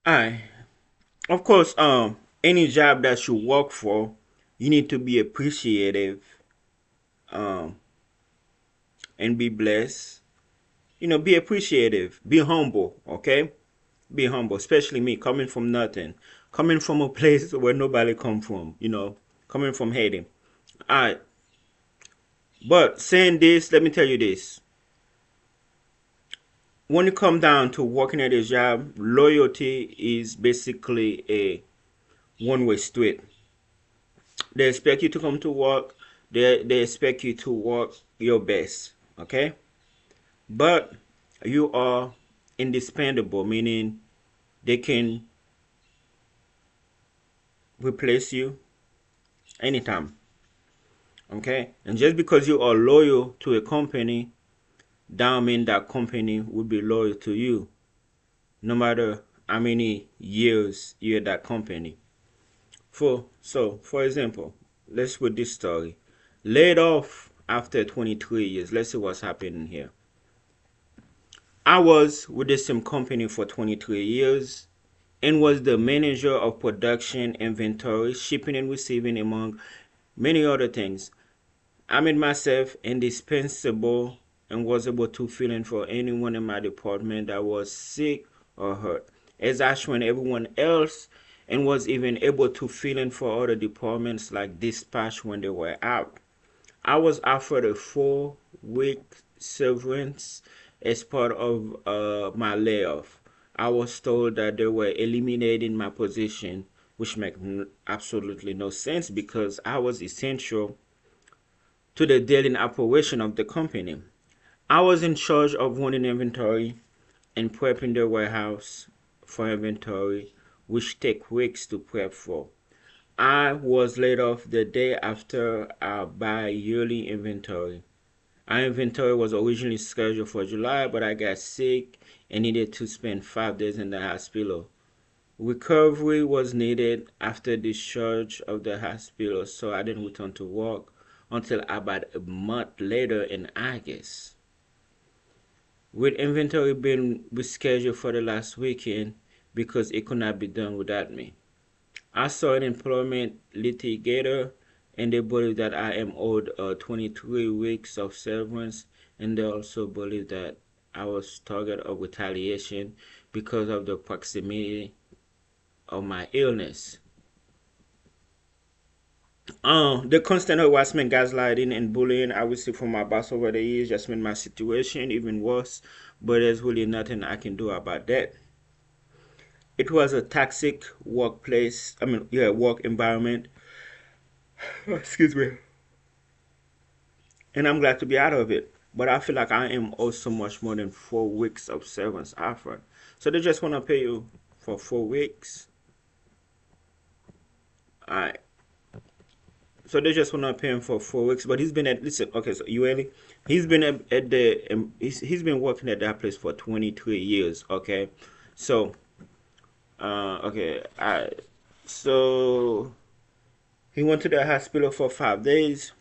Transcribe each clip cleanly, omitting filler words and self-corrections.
I, of course, any job that you work for, you need to be appreciative, um, and be blessed. Be appreciative, be humble. Okay, be humble. Especially me, coming from nothing, coming from a place where nobody come from. Coming from Haiti. Alright, but saying this, let me tell you this: when it come down to working at a job, loyalty is basically a one-way street. They expect you to come to work. They expect you to work your best. Okay, but you are indispensable, meaning they can replace you anytime. Okay, and just because you are loyal to a company, don't mean that company will be loyal to you, no matter how many years you're at that company. For example, let's put this story. Laid off after 23 years. Let's see what's happening here. I was with the same company for 23 years and was the manager of production, inventory, shipping and receiving, among many other things. I made myself indispensable and was able to fill in for anyone in my department that was sick or hurt, as I trained everyone else and was even able to fill in for other departments like dispatch when they were out. I was offered a 4 week severance as part of my layoff. I was told that they were eliminating my position, which makes absolutely no sense because I was essential to the daily operation of the company. I was in charge of running inventory and prepping the warehouse for inventory, which take weeks to prep for. I was laid off the day after our bi-yearly inventory. Our inventory was originally scheduled for July, but I got sick and needed to spend 5 days in the hospital. Recovery was needed after discharge of the hospital, so I didn't return to work until about a month later in August. With inventory being rescheduled for the last weekend because it could not be done without me. I saw an employment litigator and they believe that I am owed 23 weeks of severance, and they also believe that I was target of retaliation because of the proximity of my illness. The constant harassment, gaslighting, and bullying I received from my boss over the years just made my situation even worse, but there's really nothing I can do about that. It was a toxic workplace, work environment. Excuse me. And I'm glad to be out of it. But I feel like I am also much more than 4 weeks of severance offered. So they just want to pay you for 4 weeks. Alright. So they just want to pay him for 4 weeks. But he's been at, listen, okay, so you really, he's been at the, he's been working at that place for 23 years, okay? So, okay, so he went to the hospital for 5 days.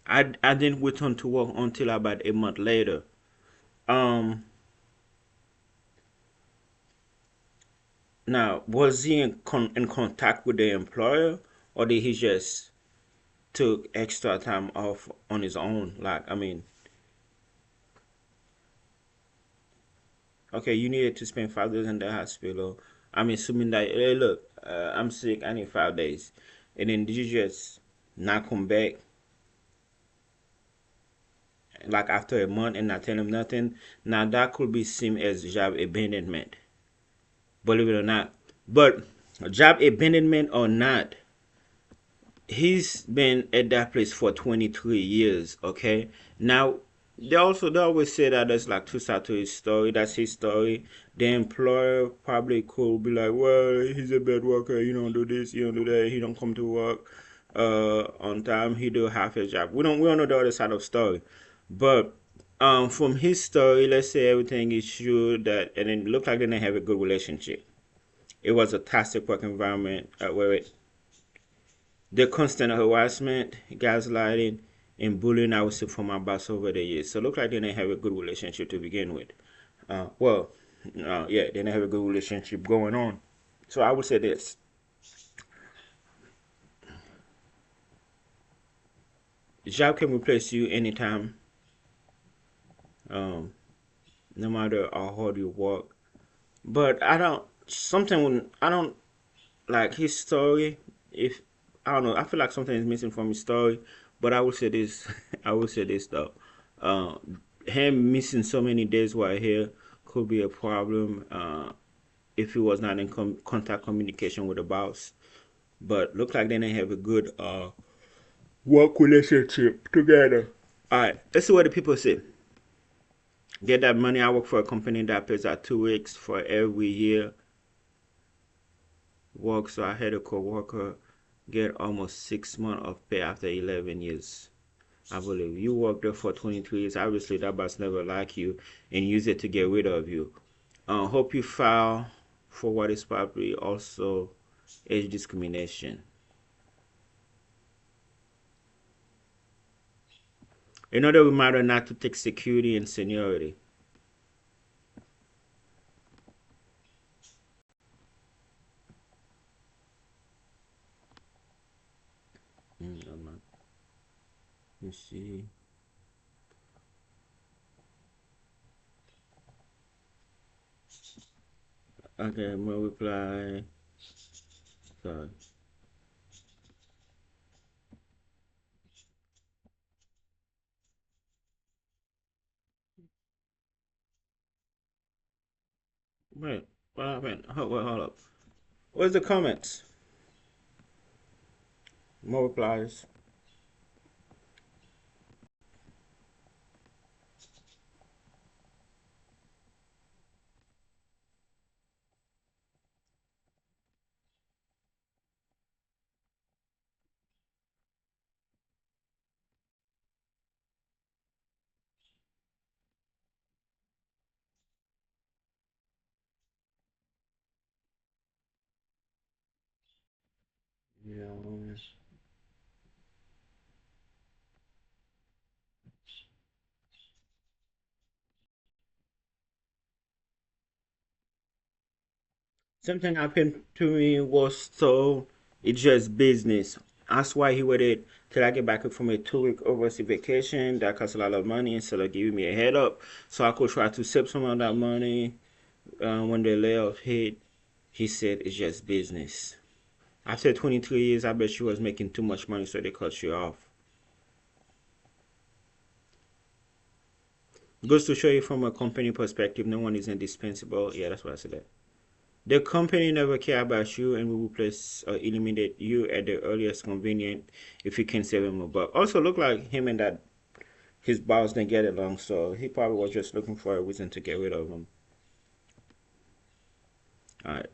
I didn't return to work until about a month later. Um, Now, was he in contact with the employer, or did he just took extra time off on his own? Like, I mean, okay, you needed to spend 5 days in the hospital. I'm assuming that, hey, look, I'm sick, I need 5 days. And then did you just not come back, like after a month and not tell him nothing? Now, that could be seen as job abandonment, believe it or not. But job abandonment or not, he's been at that place for 23 years. Okay, now they always say that there's like two sides to his story. That's his story. The employer probably could be like, well, he's a bad worker, he don't do this, he don't do that, he don't come to work on time, he do half his job. We don't know the other side of the story. But from his story, let's say everything is true, that and it looked like they didn't have a good relationship. It was a toxic work environment where the constant harassment, gaslighting, and bullying I received from my boss over the years. So it looked like they didn't have a good relationship to begin with. Well, yeah, they didn't have a good relationship going on. So I would say this: job can replace you anytime, um, no matter how hard you work. But I don't. Something when I don't like his story. If I don't know, I feel like something is missing from his story. But I would say this. I would say this though. Him missing so many days while here could be a problem. If he was not in contact communication with the boss. But look like they didn't have a good work relationship together. All right, let's see what the people say. Get that money. I work for a company that pays out 2 weeks for every year work. So I had a coworker get almost 6 months of pay after 11 years. I believe you worked there for 23 years. Obviously, that boss never liked you and used it to get rid of you. Hope you file for what is probably also age discrimination. Another reminder not to take security and seniority. Let me see. Okay, more reply. Sorry. Wait, what happened? Hold up. Where's the comments? More replies. Yeah. Something happened to me was so it's just business. That's why he waited till I get back from a 2 week overseas vacation that cost a lot of money instead of giving me a head up so I could try to save some of that money when the layoff hit. He said it's just business. After 23 years, I bet she was making too much money, so they cut you off. Goes to show you from a company perspective, no one is indispensable. Yeah, that's what I said. The company never care about you and will replace or eliminate you at the earliest convenient if you can save him a buck. Also, look like him and that his boss didn't get along, so he probably was just looking for a reason to get rid of him. All right.